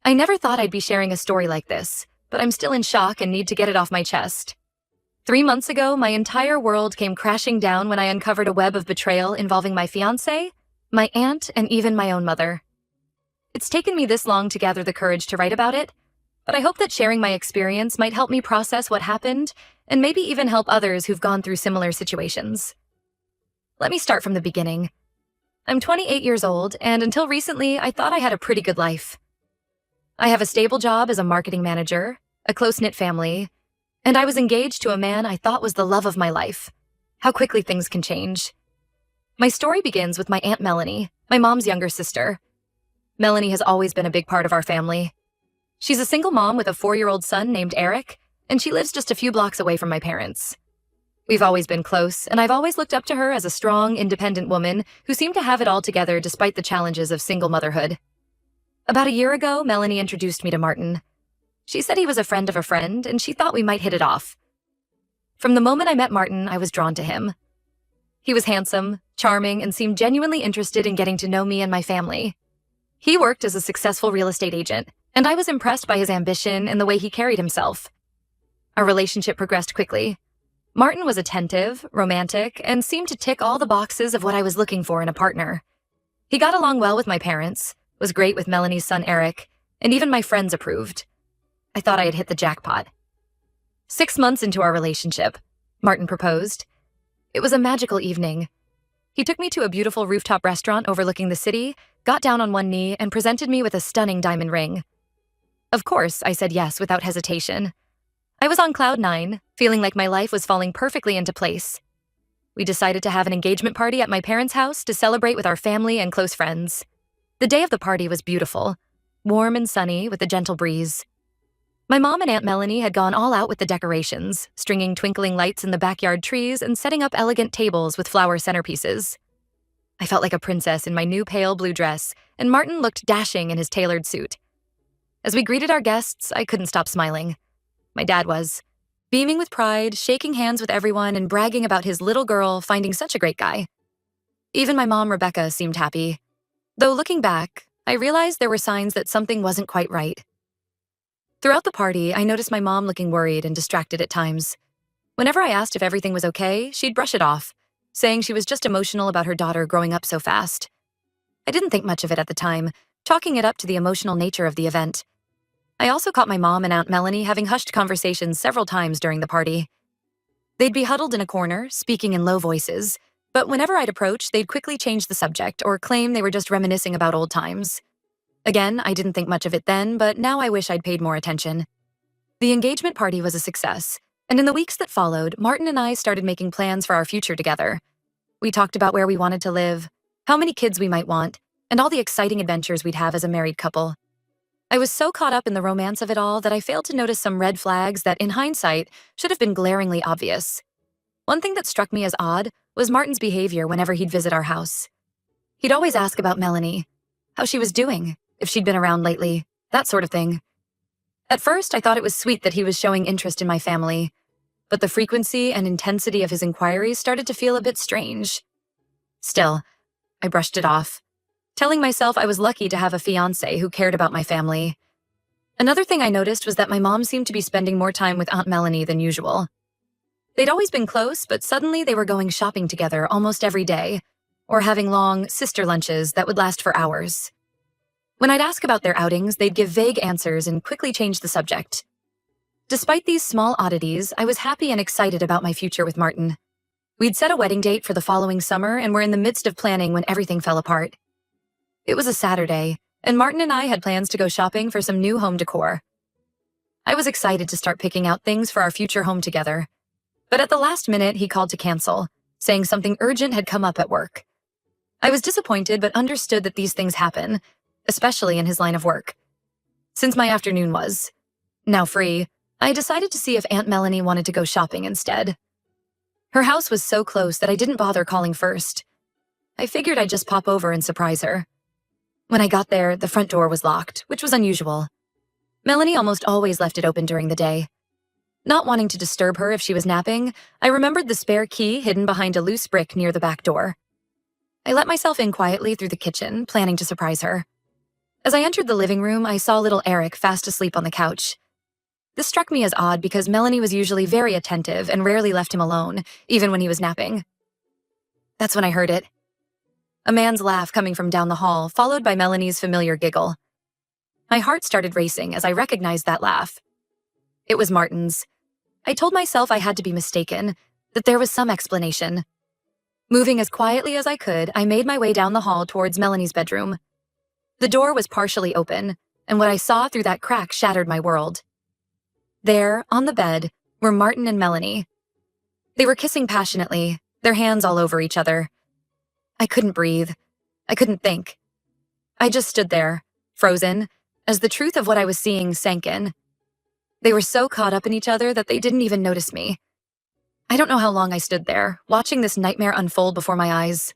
I never thought I'd be sharing a story like this, but I'm still in shock and need to get it off my chest. 3 months ago, my entire world came crashing down when I uncovered a web of betrayal involving my fiancé, my aunt, and even my own mother. It's taken me this long to gather the courage to write about it, but I hope that sharing my experience might help me process what happened and maybe even help others who've gone through similar situations. Let me start from the beginning. I'm 28 years old, and until recently, I thought I had a pretty good life. I have a stable job as a marketing manager, a close-knit family, and I was engaged to a man I thought was the love of my life. How quickly things can change. My story begins with my Aunt Melanie, my mom's younger sister. Melanie has always been a big part of our family. She's a single mom with a 4-year-old son named Eric, and she lives just a few blocks away from my parents. We've always been close, and I've always looked up to her as a strong, independent woman who seemed to have it all together despite the challenges of single motherhood. About a year ago, Melanie introduced me to Martin. She said he was a friend of a friend, and she thought we might hit it off. From the moment I met Martin, I was drawn to him. He was handsome, charming, and seemed genuinely interested in getting to know me and my family. He worked as a successful real estate agent, and I was impressed by his ambition and the way he carried himself. Our relationship progressed quickly. Martin was attentive, romantic, and seemed to tick all the boxes of what I was looking for in a partner. He got along well with my parents, was great with Melanie's son Eric, and even my friends approved. I thought I had hit the jackpot. 6 months into our relationship, Martin proposed. It was a magical evening. He took me to a beautiful rooftop restaurant overlooking the city, got down on one knee, and presented me with a stunning diamond ring. Of course, I said yes without hesitation. I was on cloud 9, feeling like my life was falling perfectly into place. We decided to have an engagement party at my parents' house to celebrate with our family and close friends. The day of the party was beautiful, warm and sunny with a gentle breeze. My mom and Aunt Melanie had gone all out with the decorations, stringing twinkling lights in the backyard trees and setting up elegant tables with flower centerpieces. I felt like a princess in my new pale blue dress, and Martin looked dashing in his tailored suit. As we greeted our guests, I couldn't stop smiling. My dad was, beaming with pride, shaking hands with everyone, and bragging about his little girl finding such a great guy. Even my mom, Rebecca, seemed happy. Though looking back, I realized there were signs that something wasn't quite right. Throughout the party, I noticed my mom looking worried and distracted at times. Whenever I asked if everything was okay, she'd brush it off, saying she was just emotional about her daughter growing up so fast. I didn't think much of it at the time, chalking it up to the emotional nature of the event. I also caught my mom and Aunt Melanie having hushed conversations several times during the party. They'd be huddled in a corner, speaking in low voices, but whenever I'd approach, they'd quickly change the subject or claim they were just reminiscing about old times. Again, I didn't think much of it then, but now I wish I'd paid more attention. The engagement party was a success, and in the weeks that followed, Martin and I started making plans for our future together. We talked about where we wanted to live, how many kids we might want, and all the exciting adventures we'd have as a married couple. I was so caught up in the romance of it all that I failed to notice some red flags that, in hindsight, should have been glaringly obvious. One thing that struck me as odd was Martin's behavior whenever he'd visit our house. He'd always ask about Melanie, how she was doing, if she'd been around lately, that sort of thing. At first, I thought it was sweet that he was showing interest in my family, but the frequency and intensity of his inquiries started to feel a bit strange. Still, I brushed it off, telling myself I was lucky to have a fiancé who cared about my family. Another thing I noticed was that my mom seemed to be spending more time with Aunt Melanie than usual. They'd always been close, but suddenly they were going shopping together almost every day, or having long sister lunches that would last for hours. When I'd ask about their outings, they'd give vague answers and quickly change the subject. Despite these small oddities, I was happy and excited about my future with Martin. We'd set a wedding date for the following summer and were in the midst of planning when everything fell apart. It was a Saturday, and Martin and I had plans to go shopping for some new home decor. I was excited to start picking out things for our future home together. But at the last minute, he called to cancel, saying something urgent had come up at work. I was disappointed but understood that these things happen, especially in his line of work. Since my afternoon was now free, I decided to see if Aunt Melanie wanted to go shopping instead. Her house was so close that I didn't bother calling first. I figured I'd just pop over and surprise her. When I got there, the front door was locked, which was unusual. Melanie almost always left it open during the day. Not wanting to disturb her if she was napping, I remembered the spare key hidden behind a loose brick near the back door. I let myself in quietly through the kitchen, planning to surprise her. As I entered the living room, I saw little Eric fast asleep on the couch. This struck me as odd because Melanie was usually very attentive and rarely left him alone, even when he was napping. That's when I heard it. A man's laugh coming from down the hall, followed by Melanie's familiar giggle. My heart started racing as I recognized that laugh. It was Martin's. I told myself I had to be mistaken, that there was some explanation. Moving as quietly as I could, I made my way down the hall towards Melanie's bedroom. The door was partially open, and what I saw through that crack shattered my world. There, on the bed, were Martin and Melanie. They were kissing passionately, their hands all over each other. I couldn't breathe. I couldn't think. I just stood there, frozen, as the truth of what I was seeing sank in. They were so caught up in each other that they didn't even notice me. I don't know how long I stood there, watching this nightmare unfold before my eyes.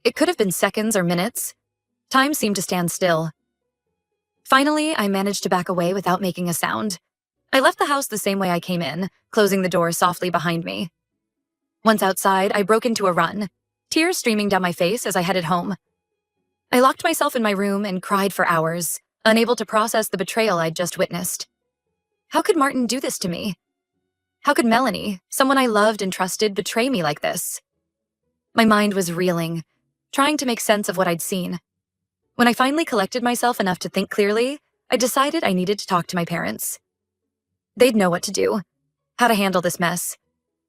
It could have been seconds or minutes. Time seemed to stand still. Finally, I managed to back away without making a sound. I left the house the same way I came in, closing the door softly behind me. Once outside, I broke into a run, tears streaming down my face as I headed home. I locked myself in my room and cried for hours, unable to process the betrayal I'd just witnessed. How could Martin do this to me? How could Melanie, someone I loved and trusted, betray me like this? My mind was reeling, trying to make sense of what I'd seen. When I finally collected myself enough to think clearly, I decided I needed to talk to my parents. They'd know what to do, how to handle this mess.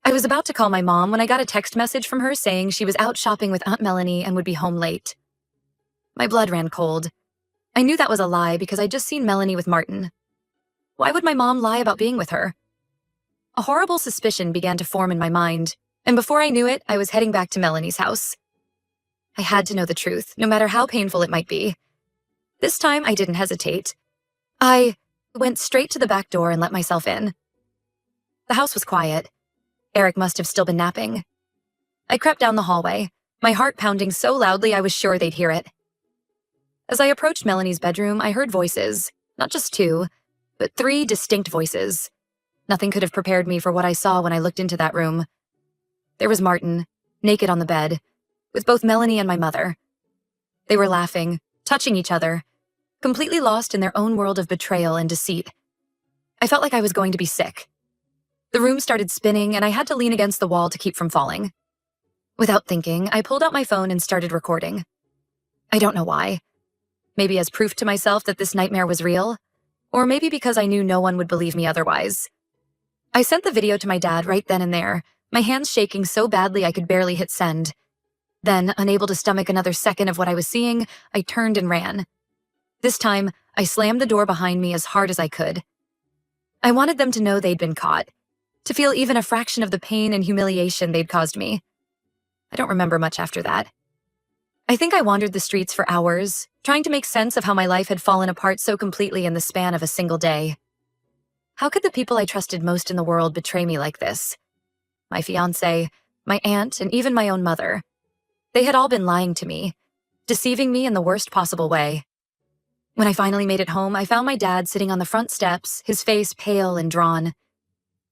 I was about to call my mom when I got a text message from her saying she was out shopping with Aunt Melanie and would be home late. My blood ran cold. I knew that was a lie because I'd just seen Melanie with Martin. Why would my mom lie about being with her? A horrible suspicion began to form in my mind, and before I knew it, I was heading back to Melanie's house. I had to know the truth, no matter how painful it might be. This time, I didn't hesitate. I went straight to the back door and let myself in. The house was quiet. Eric must have still been napping. I crept down the hallway, my heart pounding so loudly I was sure they'd hear it. As I approached Melanie's bedroom, I heard voices, not just two, but 3 distinct voices. Nothing could have prepared me for what I saw when I looked into that room. There was Martin, naked on the bed, with both Melanie and my mother. They were laughing, touching each other, completely lost in their own world of betrayal and deceit. I felt like I was going to be sick. The room started spinning, and I had to lean against the wall to keep from falling. Without thinking, I pulled out my phone and started recording. I don't know why. Maybe as proof to myself that this nightmare was real, or maybe because I knew no one would believe me otherwise. I sent the video to my dad right then and there, my hands shaking so badly I could barely hit send. Then, unable to stomach another second of what I was seeing, I turned and ran. This time, I slammed the door behind me as hard as I could. I wanted them to know they'd been caught, to feel even a fraction of the pain and humiliation they'd caused me. I don't remember much after that. I think I wandered the streets for hours, trying to make sense of how my life had fallen apart so completely in the span of a single day. How could the people I trusted most in the world betray me like this? My fiancé, my aunt, and even my own mother. They had all been lying to me, deceiving me in the worst possible way. When I finally made it home, I found my dad sitting on the front steps, his face pale and drawn.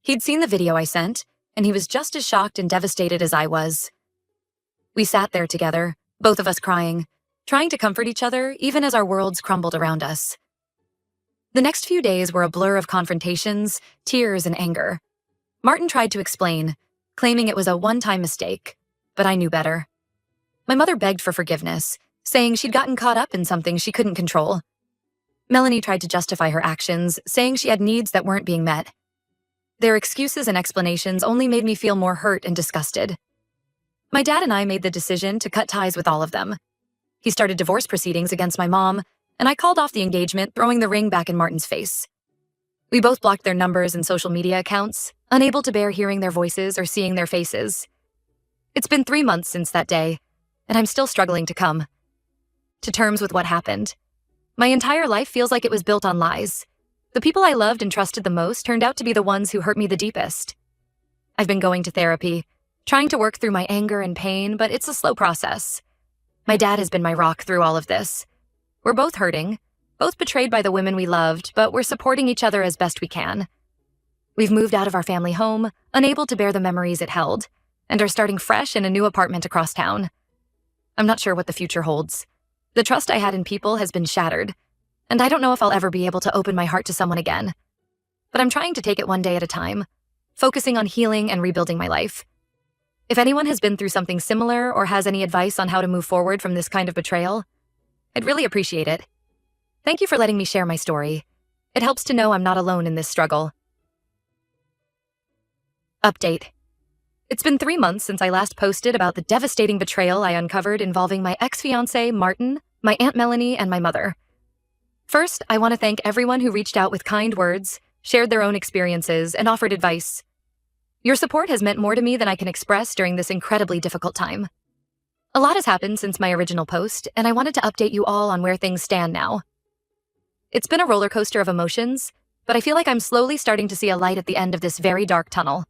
He'd seen the video I sent, and he was just as shocked and devastated as I was. We sat there together, both of us crying, trying to comfort each other even as our worlds crumbled around us. The next few days were a blur of confrontations, tears, and anger. Martin tried to explain, claiming it was a one-time mistake, but I knew better. My mother begged for forgiveness, saying she'd gotten caught up in something she couldn't control. Melanie tried to justify her actions, saying she had needs that weren't being met. Their excuses and explanations only made me feel more hurt and disgusted. My dad and I made the decision to cut ties with all of them. He started divorce proceedings against my mom, and I called off the engagement, throwing the ring back in Martin's face. We both blocked their numbers and social media accounts, unable to bear hearing their voices or seeing their faces. It's been 3 months since that day, and I'm still struggling to come to terms with what happened. My entire life feels like it was built on lies. The people I loved and trusted the most turned out to be the ones who hurt me the deepest. I've been going to therapy, trying to work through my anger and pain, but it's a slow process. My dad has been my rock through all of this. We're both hurting, both betrayed by the women we loved, but we're supporting each other as best we can. We've moved out of our family home, unable to bear the memories it held, and are starting fresh in a new apartment across town. I'm not sure what the future holds. The trust I had in people has been shattered, and I don't know if I'll ever be able to open my heart to someone again. But I'm trying to take it one day at a time, focusing on healing and rebuilding my life. If anyone has been through something similar or has any advice on how to move forward from this kind of betrayal, I'd really appreciate it. Thank you for letting me share my story. It helps to know I'm not alone in this struggle. Update. It's been 3 months since I last posted about the devastating betrayal I uncovered involving my ex-fiancé, Martin, my Aunt Melanie, and my mother. First, I want to thank everyone who reached out with kind words, shared their own experiences, and offered advice. Your support has meant more to me than I can express during this incredibly difficult time. A lot has happened since my original post, and I wanted to update you all on where things stand now. It's been a roller coaster of emotions, but I feel like I'm slowly starting to see a light at the end of this very dark tunnel.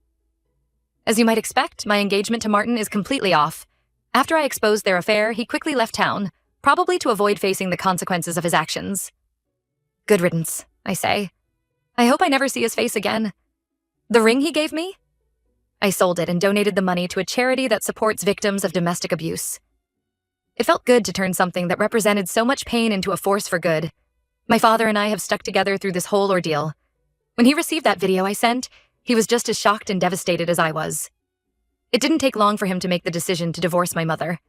As you might expect, my engagement to Martin is completely off. After I exposed their affair, he quickly left town, probably to avoid facing the consequences of his actions. Good riddance, I say. I hope I never see his face again. The ring he gave me? I sold it and donated the money to a charity that supports victims of domestic abuse. It felt good to turn something that represented so much pain into a force for good. My father and I have stuck together through this whole ordeal. When he received that video I sent, he was just as shocked and devastated as I was. It didn't take long for him to make the decision to divorce my mother.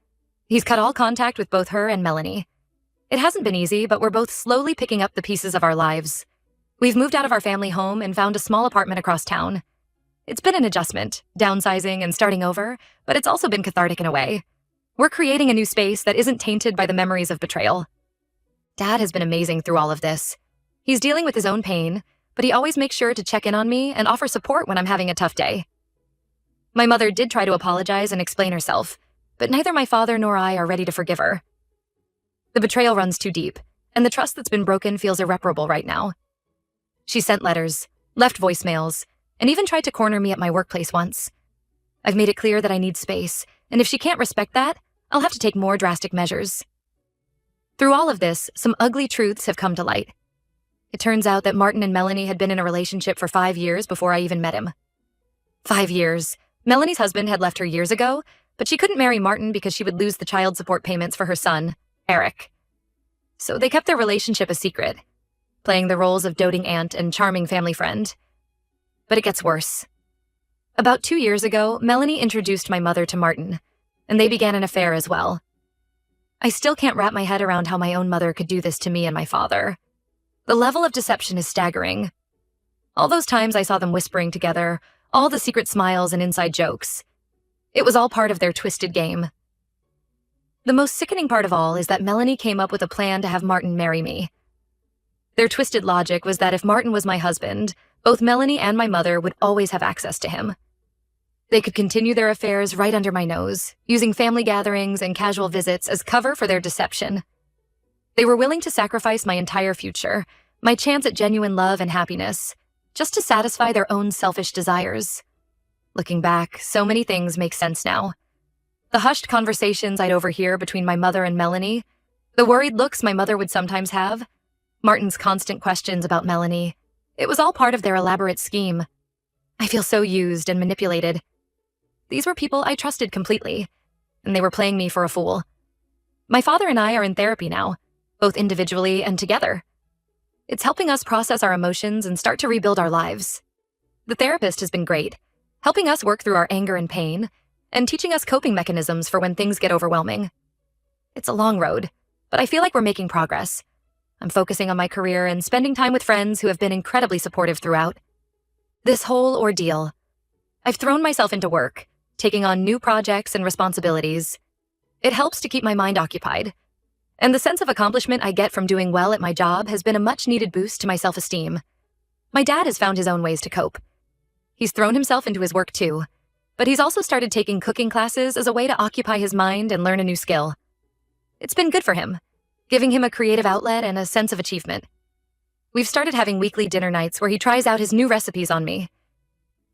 He's cut all contact with both her and Melanie. It hasn't been easy, but we're both slowly picking up the pieces of our lives. We've moved out of our family home and found a small apartment across town. It's been an adjustment, downsizing and starting over, but it's also been cathartic in a way. We're creating a new space that isn't tainted by the memories of betrayal. Dad has been amazing through all of this. He's dealing with his own pain, but he always makes sure to check in on me and offer support when I'm having a tough day. My mother did try to apologize and explain herself, but neither my father nor I are ready to forgive her. The betrayal runs too deep, and the trust that's been broken feels irreparable right now. She sent letters, left voicemails, and even tried to corner me at my workplace once. I've made it clear that I need space, and if she can't respect that, I'll have to take more drastic measures. Through all of this, some ugly truths have come to light. It turns out that Martin and Melanie had been in a relationship for 5 years before I even met him. 5 years. Melanie's husband had left her years ago, but she couldn't marry Martin because she would lose the child support payments for her son, Eric. So they kept their relationship a secret, playing the roles of doting aunt and charming family friend. But it gets worse. About 2 years ago, Melanie introduced my mother to Martin, and they began an affair as well. I still can't wrap my head around how my own mother could do this to me and my father. The level of deception is staggering. All those times I saw them whispering together, all the secret smiles and inside jokes. It was all part of their twisted game. The most sickening part of all is that Melanie came up with a plan to have Martin marry me. Their twisted logic was that if Martin was my husband, both Melanie and my mother would always have access to him. They could continue their affairs right under my nose, using family gatherings and casual visits as cover for their deception. They were willing to sacrifice my entire future, my chance at genuine love and happiness, just to satisfy their own selfish desires. Looking back, so many things make sense now. The hushed conversations I'd overhear between my mother and Melanie, the worried looks my mother would sometimes have, Martin's constant questions about Melanie. It was all part of their elaborate scheme. I feel so used and manipulated. These were people I trusted completely, and they were playing me for a fool. My father and I are in therapy now, both individually and together. It's helping us process our emotions and start to rebuild our lives. The therapist has been great, helping us work through our anger and pain, and teaching us coping mechanisms for when things get overwhelming. It's a long road, but I feel like we're making progress. I'm focusing on my career and spending time with friends who have been incredibly supportive throughout. This whole ordeal. I've thrown myself into work, taking on new projects and responsibilities. It helps to keep my mind occupied. And the sense of accomplishment I get from doing well at my job has been a much-needed boost to my self-esteem. My dad has found his own ways to cope. He's thrown himself into his work too, but he's also started taking cooking classes as a way to occupy his mind and learn a new skill. It's been good for him, giving him a creative outlet and a sense of achievement. We've started having weekly dinner nights where he tries out his new recipes on me.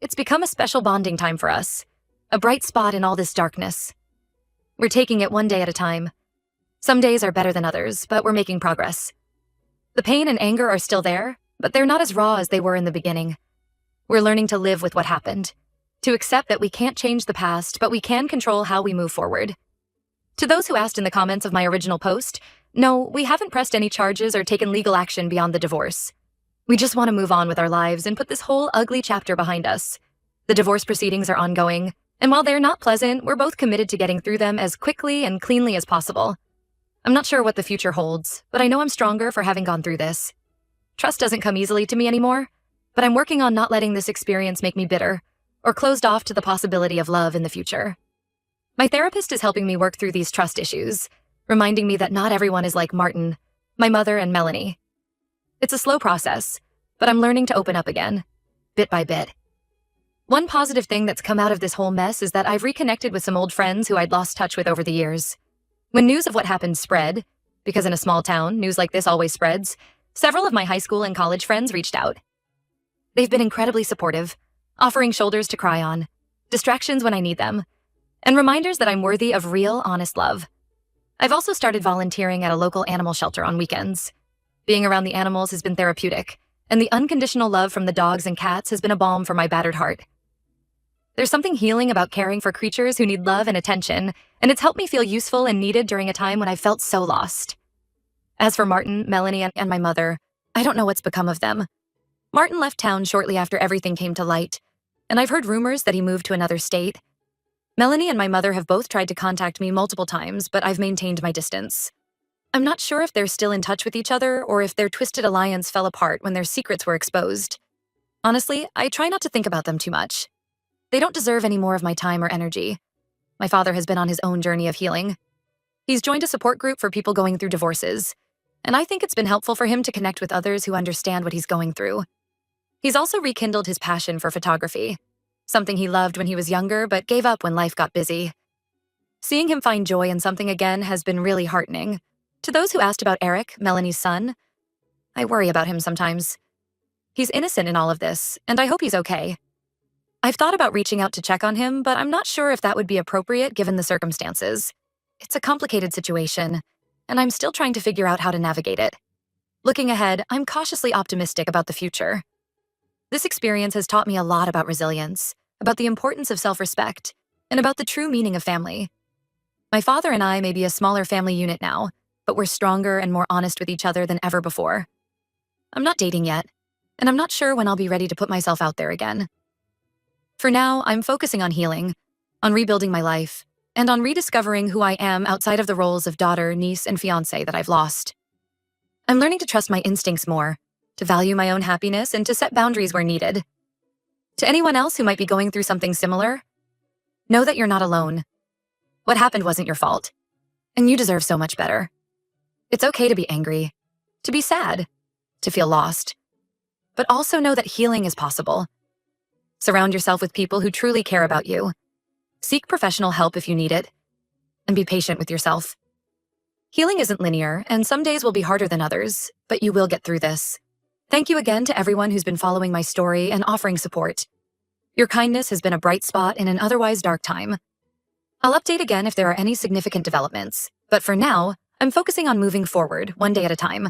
It's become a special bonding time for us, a bright spot in all this darkness. We're taking it one day at a time. Some days are better than others, but we're making progress. The pain and anger are still there, but they're not as raw as they were in the beginning. We're learning to live with what happened, to accept that we can't change the past, but we can control how we move forward. To those who asked in the comments of my original post, No, we haven't pressed any charges or taken legal action beyond the divorce. We just want to move on with our lives and put this whole ugly chapter behind us. The divorce proceedings are ongoing, and while they're not pleasant, we're both committed to getting through them as quickly and cleanly as possible. I'm not sure what the future holds, but I know I'm stronger for having gone through this. Trust doesn't come easily to me anymore, but I'm working on not letting this experience make me bitter or closed off to the possibility of love in the future. My therapist is helping me work through these trust issues, reminding me that not everyone is like Martin, my mother, and Melanie. It's a slow process, but I'm learning to open up again, bit by bit. One positive thing that's come out of this whole mess is that I've reconnected with some old friends who I'd lost touch with over the years. When news of what happened spread, because in a small town, news like this always spreads, several of my high school and college friends reached out. They've been incredibly supportive, offering shoulders to cry on, distractions when I need them, and reminders that I'm worthy of real, honest love. I've also started volunteering at a local animal shelter on weekends. Being around the animals has been therapeutic, and the unconditional love from the dogs and cats has been a balm for my battered heart. There's something healing about caring for creatures who need love and attention, and it's helped me feel useful and needed during a time when I felt so lost. As for Martin, Melanie, and my mother, I don't know what's become of them. Martin left town shortly after everything came to light, and I've heard rumors that he moved to another state. Melanie and my mother have both tried to contact me multiple times, but I've maintained my distance. I'm not sure if they're still in touch with each other or if their twisted alliance fell apart when their secrets were exposed. Honestly, I try not to think about them too much. They don't deserve any more of my time or energy. My father has been on his own journey of healing. He's joined a support group for people going through divorces, and I think it's been helpful for him to connect with others who understand what he's going through. He's also rekindled his passion for photography, something he loved when he was younger but gave up when life got busy. Seeing him find joy in something again has been really heartening. To those who asked about Eric, Melanie's son, I worry about him sometimes. He's innocent in all of this, and I hope he's okay. I've thought about reaching out to check on him, but I'm not sure if that would be appropriate given the circumstances. It's a complicated situation, and I'm still trying to figure out how to navigate it. Looking ahead, I'm cautiously optimistic about the future. This experience has taught me a lot about resilience, about the importance of self-respect, and about the true meaning of family. My father and I may be a smaller family unit now, but we're stronger and more honest with each other than ever before. I'm not dating yet, and I'm not sure when I'll be ready to put myself out there again. For now, I'm focusing on healing, on rebuilding my life, and on rediscovering who I am outside of the roles of daughter, niece, and fiancé that I've lost. I'm learning to trust my instincts more, to value my own happiness, and to set boundaries where needed. To anyone else who might be going through something similar, know that you're not alone. What happened wasn't your fault, and you deserve so much better. It's okay to be angry, to be sad, to feel lost, but also know that healing is possible. Surround yourself with people who truly care about you. Seek professional help if you need it, and be patient with yourself. Healing isn't linear, and some days will be harder than others, but you will get through this. Thank you again to everyone who's been following my story and offering support. Your kindness has been a bright spot in an otherwise dark time. I'll update again if there are any significant developments, but for now, I'm focusing on moving forward, one day at a time.